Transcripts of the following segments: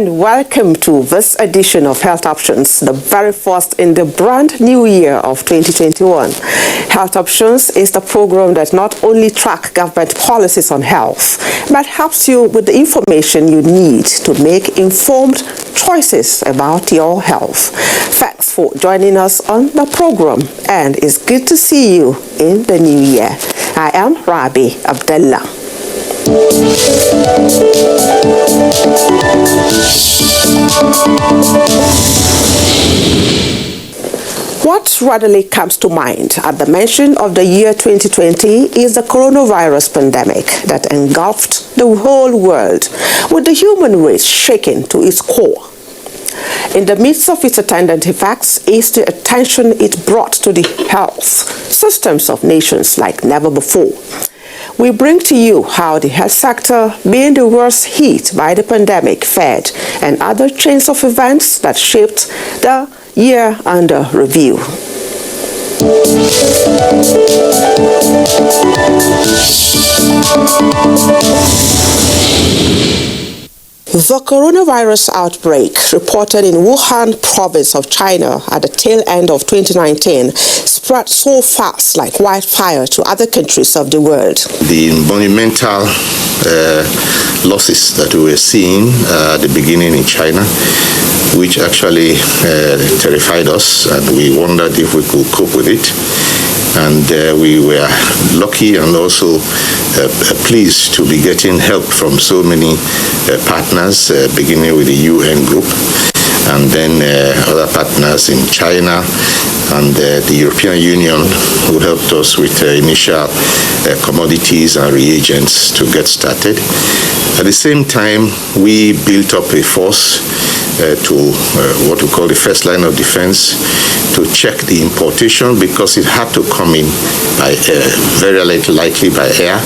and welcome to this edition of Health Options, the very first in the brand new year of 2021. Health Options is the program that not only tracks government policies on health, but helps you with the information you need to make informed choices about your health. Thanks for joining us on the program, and it's good to see you in the new year. I am Rabi Abdullah. What readily comes to mind at the mention of the year 2020 is the coronavirus pandemic that engulfed the whole world, with the human race shaken to its core. In the midst of its attendant effects is the attention it brought to the health systems of nations like never before. We bring to you how the health sector, being the worst hit by the pandemic, fared, and other chains of events that shaped the year under review. The coronavirus outbreak reported in Wuhan province of China at the tail end of 2019 spread so fast like wildfire to other countries of the world. The monumental losses that we were seeing at the beginning in China, which actually terrified us, and we wondered if we could cope with it. And we were lucky and also pleased to be getting help from so many partners, beginning with the UN group, and then other partners in China and the European Union, who helped us with initial commodities and reagents to get started. At the same time, we built up a force to what we call the first line of defense, to check the importation, because it had to come in by very likely by air,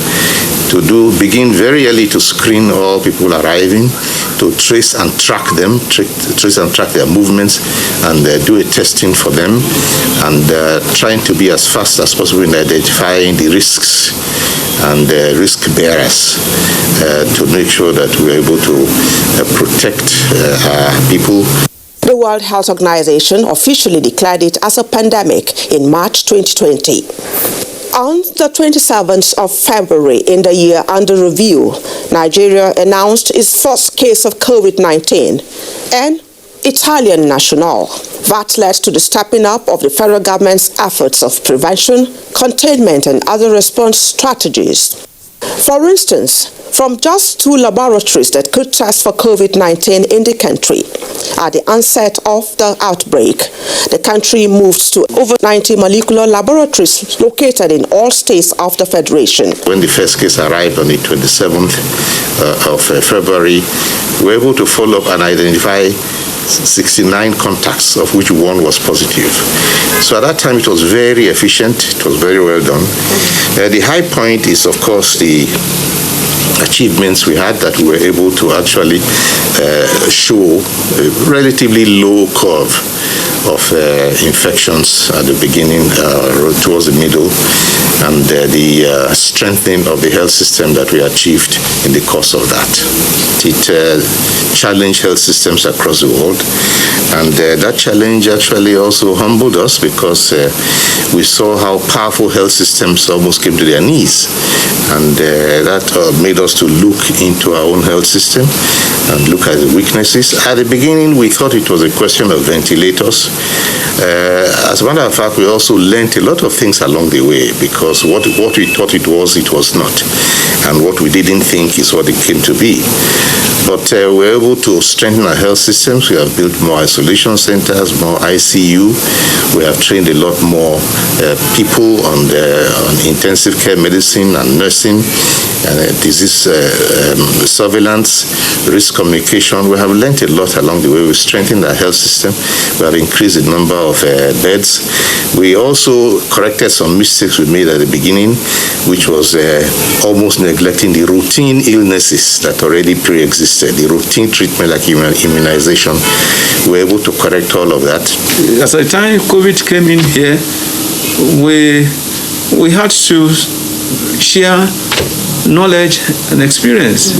to begin very early to screen all people arriving, to trace and track them, trace and track their movements, and do a testing for them, and trying to be as fast as possible in identifying the risks and risk bearers to make sure that we're able to protect our people. The World Health Organization officially declared it as a pandemic in March 2020. On the 27th of February in the year under review, Nigeria announced its first case of COVID-19, an Italian national. That led to the stepping up of the federal government's efforts of prevention, containment, and other response strategies. For instance, from just 2 laboratories that could test for COVID-19 in the country, at the onset of the outbreak, the country moved to over 90 molecular laboratories located in all states of the Federation. When the first case arrived on the 27th of February, we were able to follow up and identify 69 contacts, of which one was positive. So at that time, it was very efficient. It was very well done. The high point is, of course, the achievements we had, that we were able to actually show a relatively low curve of infections at the beginning, towards the middle, and the strengthening of the health system that we achieved in the course of that. It challenged health systems across the world, and that challenge actually also humbled us, because we saw how powerful health systems almost came to their knees, and that made us to look into our own health system and look at the weaknesses. At the beginning, we thought it was a question of ventilators. As a matter of fact, we also learned a lot of things along the way, because what we thought it was not. And what we didn't think is what it came to be. But we're able to strengthen our health systems. We have built more isolation centers, more ICU. We have trained a lot more people on intensive care medicine and nursing, and disease surveillance, risk communication. We have learned a lot along the way. We've strengthened our health system. We have increased the number of beds. We also corrected some mistakes we made at the beginning, which was almost neglecting the routine illnesses that already pre-existed, the routine treatment like immunization. We were able to correct all of that. As the time COVID came in here, we had to share knowledge and experience,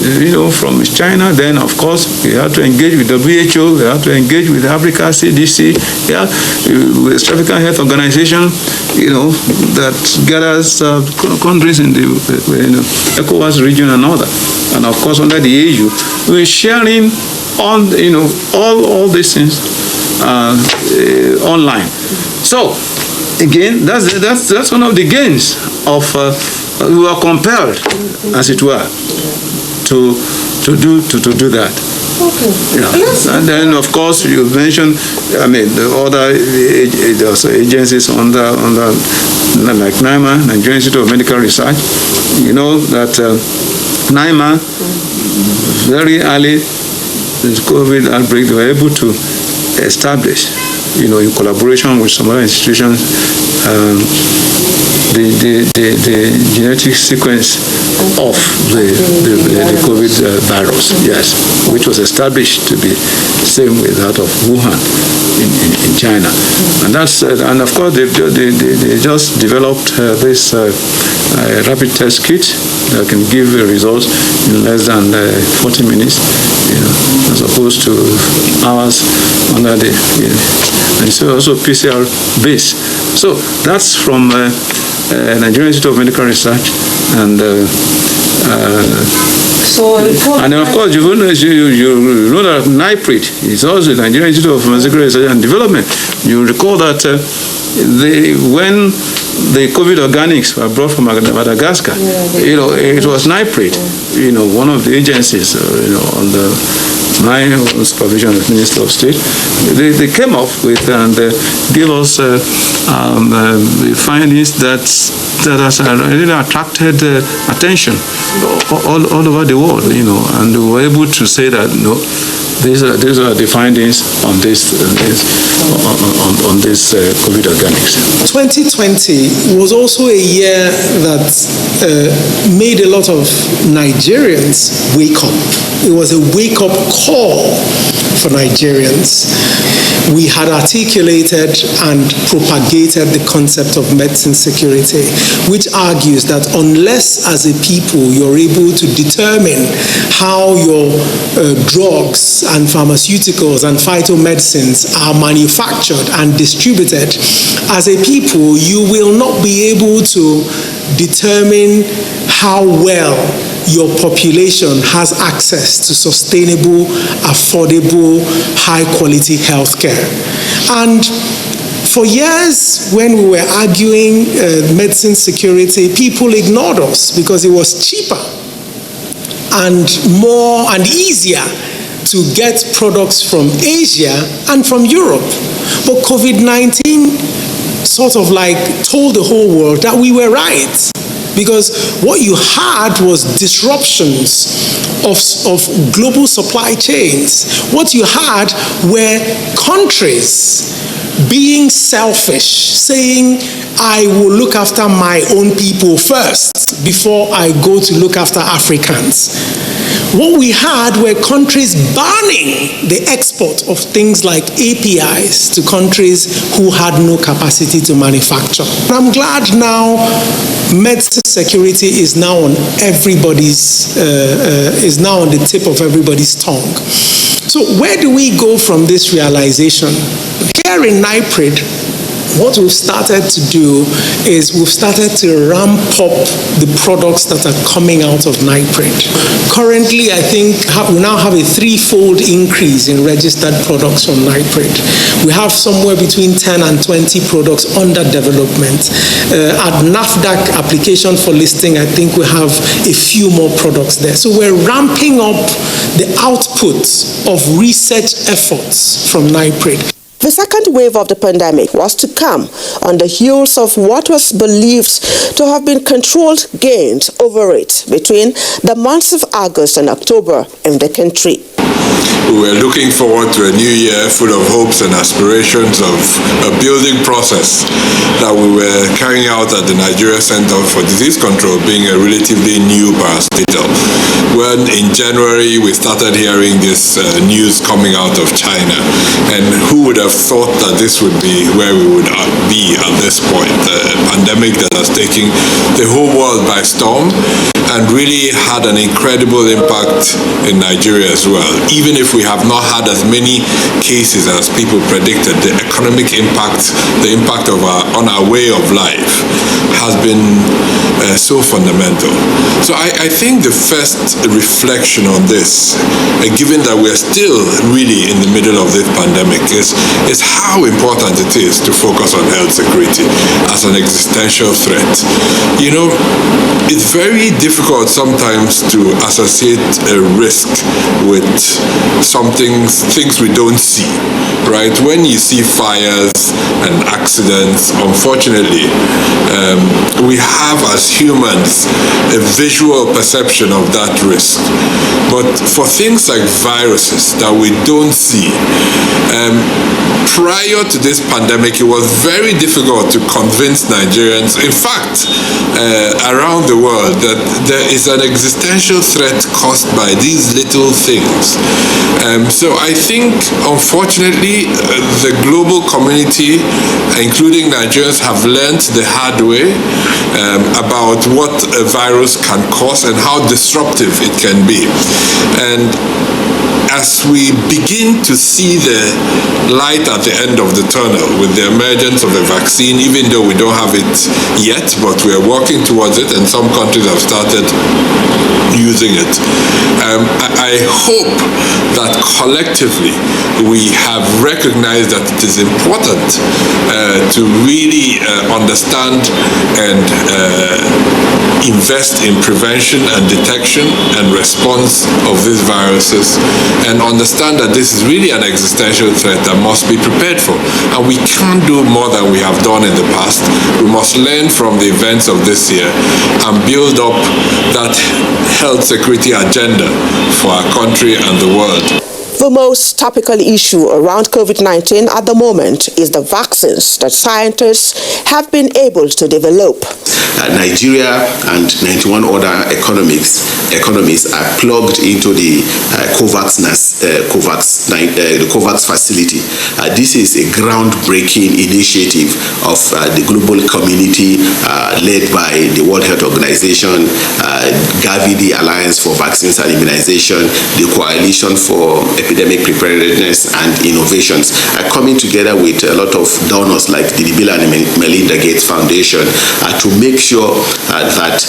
from China. Then, of course, we have to engage with WHO, we have to engage with Africa CDC, with African Health Organization, that gathers countries in the ECOWAS region and all that. And, of course, under the AU, we're sharing on, all these things online. So, again, that's one of the gains of we were compelled, as it were, to do that. Okay. Yeah. And then, of course, you mentioned, the other agencies under like NIMA, Nigerian Institute of Medical Research. You know that NIMA, very early in the COVID outbreak, they were able to establish, in collaboration with some other institutions, the genetic sequence of the COVID virus, yes, which was established to be the same with that of Wuhan in China, and and of course they just developed this rapid test kit that can give results in less than 40 minutes, as opposed to hours under the, and so also PCR based. So that's from Nigerian Institute of Medical Research, and then of course you know that NIPRID is also the Nigerian Institute of Pharmaceutical Research and Development. You recall that when the COVID organics were brought from Madagascar, it was NIPRID, one of the agencies, on my supervision as Minister of State. They came up with and gave us findings that has really attracted attention all over the world, and we were able to say that these are the findings on this COVID organics. 2020 was also a year that made a lot of Nigerians wake up. It was a wake-up call for Nigerians. We had articulated and propagated the concept of medicine security, which argues that unless as a people you're able to determine how your drugs and pharmaceuticals and phytomedicines are manufactured and distributed, as a people you will not be able to determine how well your population has access to sustainable, affordable, high-quality healthcare. And for years, when we were arguing medicine security, people ignored us because it was cheaper and more and easier to get products from Asia and from Europe. But COVID-19 sort of told the whole world that we were right. Because what you had was disruptions of global supply chains. What you had were countries being selfish, saying, I will look after my own people first before I go to look after Africans. What we had were countries banning the export of things like APIs to countries who had no capacity to manufacture. And I'm glad now medicine security is now on everybody's, is now on the tip of everybody's tongue. So where do we go from this realization? Here in NIPRID, what we've started to do is we've started to ramp up the products that are coming out of NIPRID. Currently, I think we now have a threefold increase in registered products from NIPRID. We have somewhere between 10 and 20 products under development. At NAFDAC application for listing, I think we have a few more products there. So we're ramping up the output of research efforts from NIPRID. The second wave of the pandemic was to come on the heels of what was believed to have been controlled gains over it between the months of August and October in the country. We were looking forward to a new year full of hopes and aspirations of a building process that we were carrying out at the Nigeria Center for Disease Control, being a relatively new parastatal. When in January we started hearing this news coming out of China, and who would have thought that this would be where we would be at this point, a pandemic that has taken the whole world by storm, and really had an incredible impact in Nigeria as well. Even if we have not had as many cases as people predicted, the economic impact, the impact on our way of life has been so fundamental. So I think the first reflection on this, given that we're still really in the middle of this pandemic, is how important it is to focus on health security as an existential threat. You know, it's very difficult sometimes to associate a risk with things we don't see, right? When you see fires and accidents, unfortunately, we have as humans a visual perception of that risk. But for things like viruses that we don't see, prior to this pandemic, it was very difficult to convince Nigerians, in fact, around the world, that there is an existential threat caused by these little things. So I think, unfortunately, the global community, including Nigerians, have learned the hard way about what a virus can cause and how disruptive it can be. And as we begin to see the light at the end of the tunnel with the emergence of a vaccine, even though we don't have it yet, but we are working towards it, and some countries have started using it. I hope that collectively we have recognized that it is important to really understand and invest in prevention and detection and response of these viruses, and understand that this is really an existential threat that must be prepared for. And we can't do more than we have done in the past. We must learn from the events of this year and build up that health security agenda for our country and the world. The most topical issue around COVID-19 at the moment is the vaccines that scientists have been able to develop. Nigeria and 91 other economies are plugged into the COVAX facility. This is a groundbreaking initiative of the global community led by the World Health Organization, Gavi, the Alliance for Vaccines and Immunization, the Coalition for Epidemic Preparedness and Innovations, are coming together with a lot of donors like the Bill and Melinda Gates Foundation to make sure that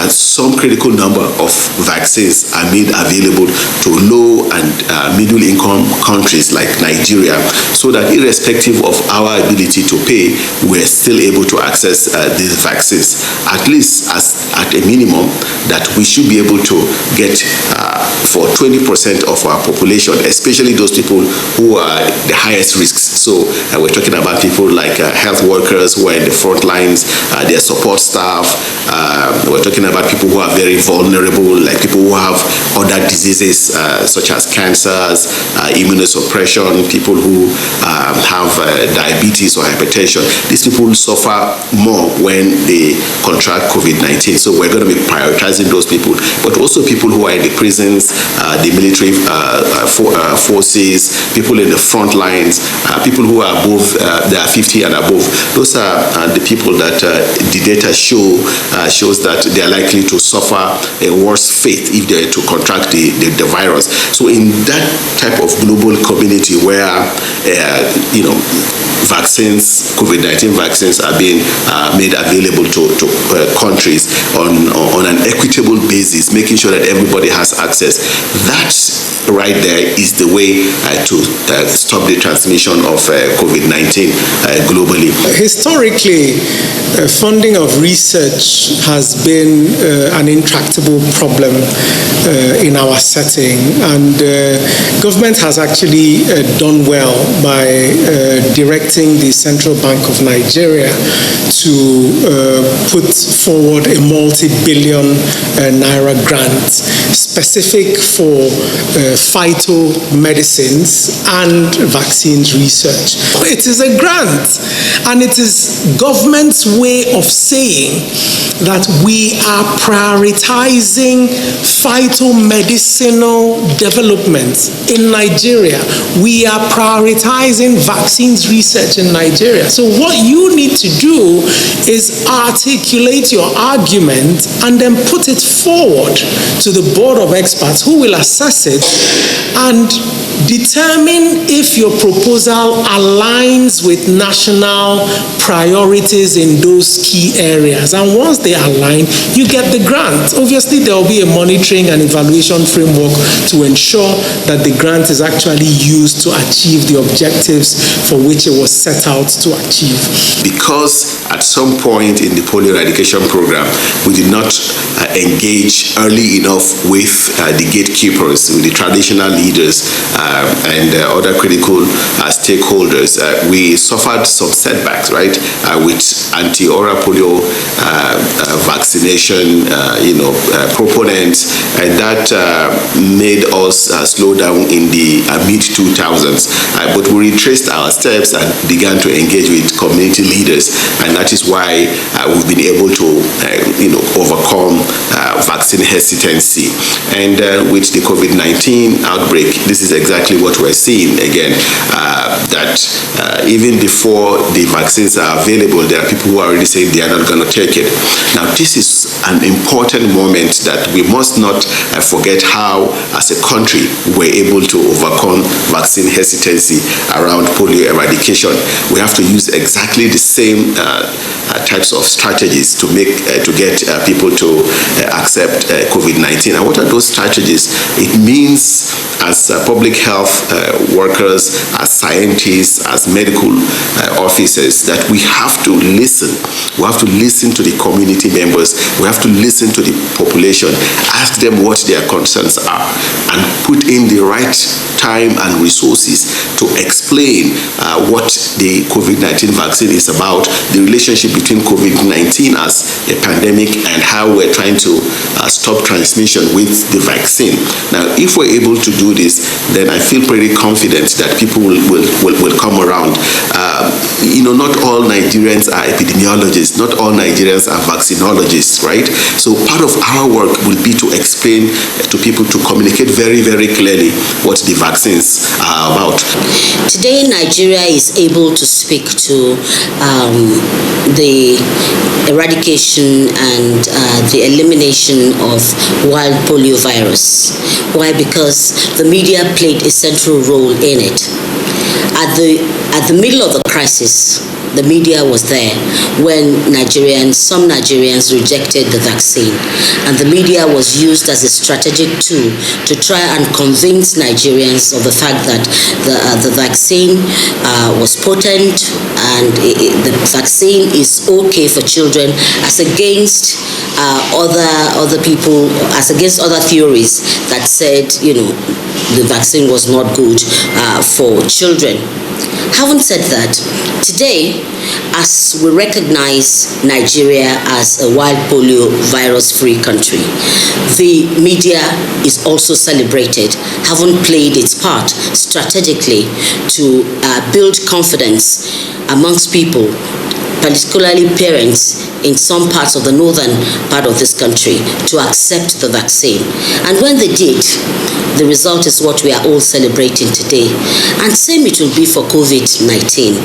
some critical number of vaccines are made available to low and middle income countries like Nigeria, so that irrespective of our ability to pay, we're still able to access these vaccines. At least at a minimum, that we should be able to get for 20% of our population, especially those people who are the highest risks. So we're talking about people like health workers who are in the front lines, their support staff. We're talking about people who are very vulnerable, like people who have other diseases such as cancers, immunosuppression, people who have diabetes or hypertension. These people suffer more when they contract COVID-19. So we're going to be prioritizing those people, but also people who are in the prisons, the military forces, people in the front lines, people who are above, they are 50 and above. Those are the people that the data shows that they are likely to suffer a worse fate if they are to contract the virus. So in that type of global community where vaccines, COVID-19 vaccines are being made available to countries on an equitable basis, making sure that everybody has access, that right there is the way to stop the transmission of COVID-19 globally. Historically, funding of research has been an intractable problem in our setting, and government has actually done well by directing the Central Bank of Nigeria to put forward a multi-billion naira grant specific for phytomedicines and vaccines research. It is a grant, and it is government's way of saying that we are prioritizing phytomedicinal development in Nigeria. We are prioritizing vaccines research in Nigeria. So what you need to do is articulate your argument and then put it forward to the board of experts who will assess it and determine if your proposal aligns with national priorities in those key areas. And once they align, you get the grant. Obviously, there will be a monitoring and evaluation framework to ensure that the grant is actually used to achieve the objectives for which it was set out to achieve. Because at some point in the polio eradication program, we did not engage early enough with the gatekeepers, with the traditional leaders and other critical stakeholders. We suffered some setbacks, right, with anti-oral polio vaccination, proponents, and that made us slow down in the mid-2000s. But we retraced our steps and began to engage with community leaders, and that is why we've been able to, overcome vaccine hesitancy. And with the COVID-19 outbreak, this is exactly what we're seeing again, that even before the vaccines are available, there are people who are already saying they are not going to take it. Now, this is an important moment that we must not forget how, as a country, we're able to overcome vaccine hesitancy around polio eradication. We have to use exactly the same types of strategies to get people to accept COVID-19. And what are those strategies? It means, as public health workers, as scientists, as medical officers, that we have to listen. We have to listen to the community members. We have to listen to the population, ask them what their concerns are, and put in the right time and resources to explain what the COVID-19 vaccine is about, the relationship between COVID-19 as a pandemic and how we're trying to stop transmission with the vaccine. Now, if we're able to do this, then I feel pretty confident that people will come around. Not all Nigerians are epidemiologists, not all Nigerians are vaccinologists, right? So part of our work will be to explain to people, to communicate very, very clearly what the vaccines are about. Today, Nigeria is able to speak to the eradication and the elimination of wild polio virus. Why? Because the media played a central role in it. At the middle of the crisis, the media was there when some Nigerians rejected the vaccine, and the media was used as a strategic tool to try and convince Nigerians of the fact that the vaccine was potent and the vaccine is okay for children, as against other people, as against other theories that said, the vaccine was not good for children. Having said that, today, as we recognize Nigeria as a wild polio virus-free country, the media is also celebrated, having played its part strategically to build confidence amongst people, particularly parents in some parts of the northern part of this country, to accept the vaccine. And when they did, the result is what we are all celebrating today. And same it will be for COVID-19.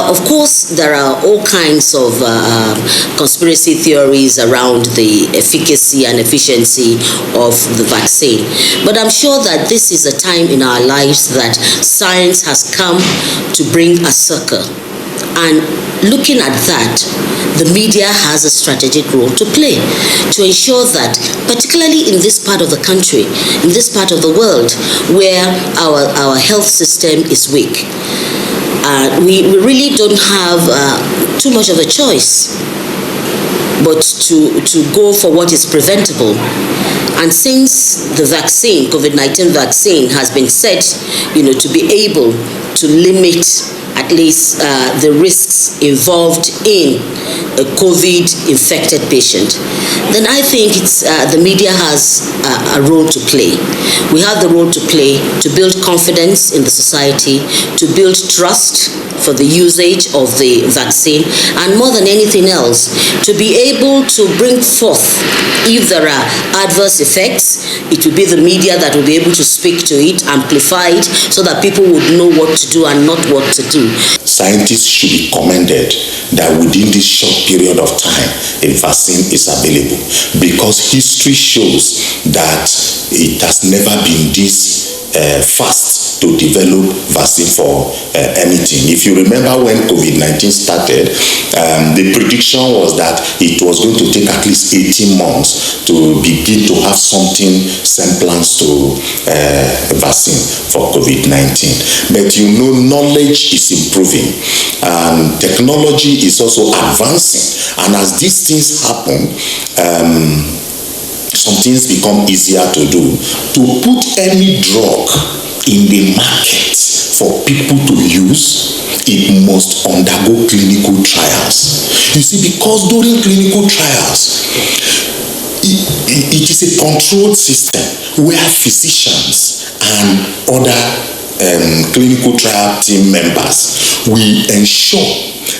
Of course, there are all kinds of conspiracy theories around the efficacy and efficiency of the vaccine. But I'm sure that this is a time in our lives that science has come to bring a circle. And looking at that, the media has a strategic role to play to ensure that, particularly in this part of the country, in this part of the world, where our health system is weak, we really don't have too much of a choice but to go for what is preventable. And since the vaccine, COVID-19 vaccine, has been said, to be able to limit at least the risks involved in a COVID-infected patient, then I think the media has a role to play. We have the role to play to build confidence in the society, to build trust for the usage of the vaccine, and more than anything else, to be able to bring forth, if there are adverse effects, it will be the media that will be able to speak to it, amplify it, so that people would know what to do and not what to do. Scientists should be commended that within this short period of time, a vaccine is available, because history shows that it has never been this fast to develop vaccine for anything. If you remember when COVID-19 started, the prediction was that it was going to take at least 18 months to begin to have something semblance to vaccine for COVID-19. But you know, knowledge is improving and technology is also advancing, and as these things happen, some things become easier to do. To put any drug in the market for people to use, it must undergo clinical trials. You see, because during clinical trials, it is a controlled system where physicians and other clinical trial team members will ensure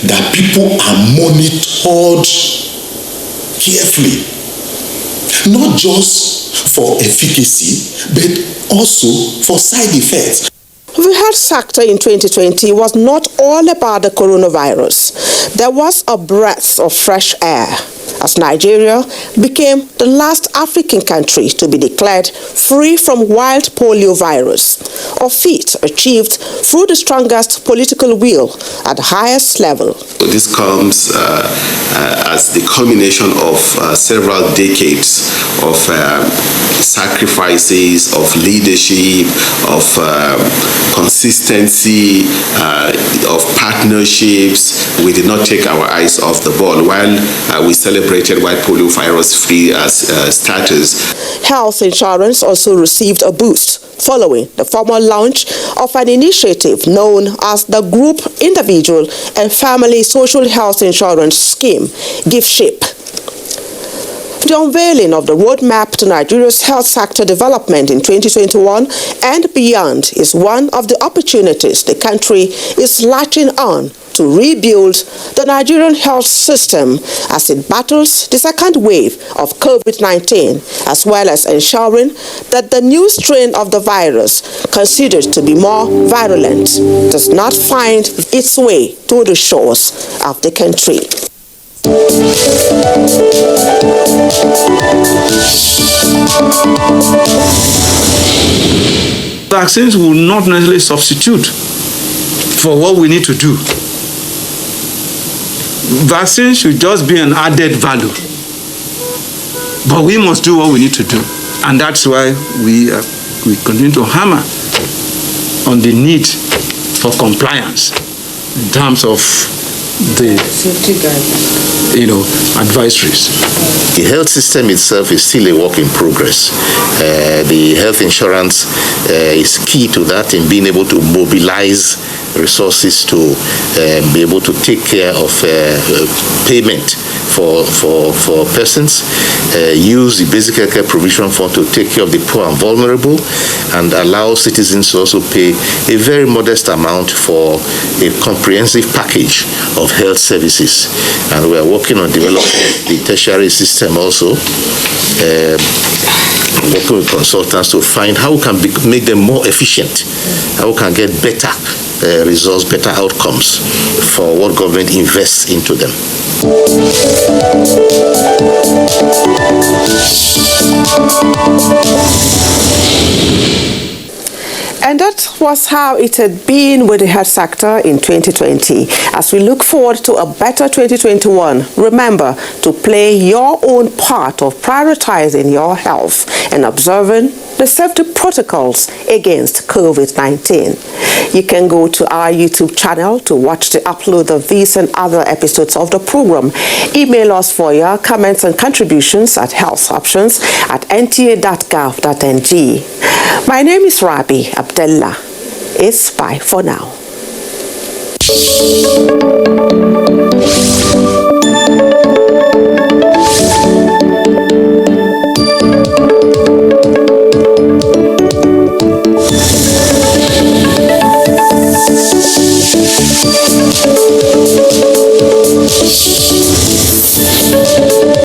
that people are monitored carefully, not just for efficacy, but also for side effects. The health sector in 2020 was not all about the coronavirus. There was a breath of fresh air, as Nigeria became the last African country to be declared free from wild polio virus, a feat achieved through the strongest political will at the highest level. This comes as the culmination of several decades of sacrifices, of leadership, of consistency, of partnerships. We did not take our eyes off the ball while we celebrated white polio virus free as status. Health insurance also received a boost following the formal launch of an initiative known as the Group Individual and Family Social Health Insurance Scheme, GIFSHIP. The unveiling of the roadmap to Nigeria's health sector development in 2021 and beyond is one of the opportunities the country is latching on to rebuild the Nigerian health system as it battles the second wave of COVID-19, as well as ensuring that the new strain of the virus, considered to be more virulent, does not find its way to the shores of the country. Vaccines will not necessarily substitute for what we need to do. Vaccines should just be an added value. But we must do what we need to do. And that's why we continue to hammer on the need for compliance in terms of the safety guidelines, advisories. The health system itself is still a work in progress. The health insurance is key to that in being able to mobilize resources to be able to take care of payment for persons, use the basic healthcare provision fund to take care of the poor and vulnerable, and allow citizens to also pay a very modest amount for a comprehensive package of health services. And we are working on developing the tertiary system also, working with consultants to find how we can make them more efficient, how we can get better results, better outcomes for what government invests into them. And that was how it had been with the health sector in 2020. As we look forward to a better 2021, remember to play your own part of prioritizing your health and observing the safety protocols against COVID-19. You can go to our YouTube channel to watch the upload of these and other episodes of the program. Email us for your comments and contributions at healthoptions@nta.gov.ng. My name is Rabi Abdullah. It's bye for now.